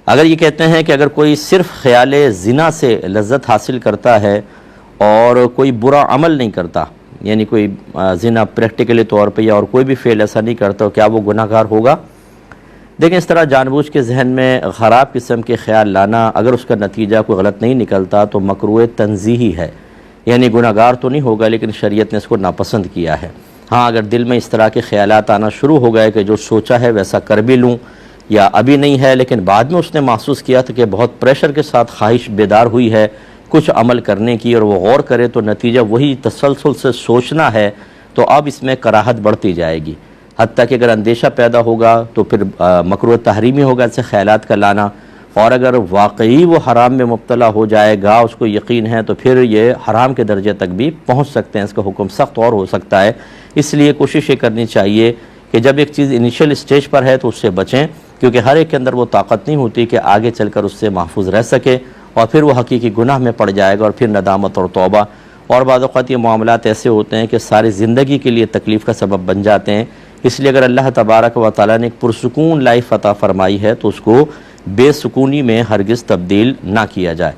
اگر یہ کہتے ہیں کہ اگر کوئی صرف خیال زنا سے لذت حاصل کرتا ہے اور کوئی برا عمل نہیں کرتا، یعنی کوئی زنا پریکٹیکلی طور پہ یا اور کوئی بھی فعل ایسا نہیں کرتا، کیا وہ گناہ گار ہوگا؟ دیکھیں، اس طرح جان بوجھ کے ذہن میں خراب قسم کے خیال لانا، اگر اس کا نتیجہ کوئی غلط نہیں نکلتا تو مکروہ تنزیہی ہے، یعنی گناہ گار تو نہیں ہوگا لیکن شریعت نے اس کو ناپسند کیا ہے۔ ہاں، اگر دل میں اس طرح کے خیالات آنا شروع ہو گئے کہ جو سوچا ہے ویسا کر بھی لوں، یا ابھی نہیں ہے لیکن بعد میں اس نے محسوس کیا تھا کہ بہت پریشر کے ساتھ خواہش بیدار ہوئی ہے کچھ عمل کرنے کی، اور وہ غور کرے تو نتیجہ وہی تسلسل سے سوچنا ہے، تو اب اس میں کراہت بڑھتی جائے گی، حتیٰ کہ اگر اندیشہ پیدا ہوگا تو پھر مکروہ تحریمی ہوگا ایسے خیالات کا لانا، اور اگر واقعی وہ حرام میں مبتلا ہو جائے گا، اس کو یقین ہے، تو پھر یہ حرام کے درجے تک بھی پہنچ سکتے ہیں، اس کا حکم سخت اور ہو سکتا ہے۔ اس لیے کوشش یہ کرنی چاہیے کہ جب ایک چیز انیشیل اسٹیج پر ہے تو اس سے بچیں، کیونکہ ہر ایک کے اندر وہ طاقت نہیں ہوتی کہ آگے چل کر اس سے محفوظ رہ سکے، اور پھر وہ حقیقی گناہ میں پڑ جائے گا، اور پھر ندامت اور توبہ، اور بعض اوقات یہ معاملات ایسے ہوتے ہیں کہ ساری زندگی کے لیے تکلیف کا سبب بن جاتے ہیں۔ اس لیے اگر اللہ تبارک و تعالیٰ نے ایک پرسکون لائف عطا فرمائی ہے تو اس کو بے سکونی میں ہرگز تبدیل نہ کیا جائے۔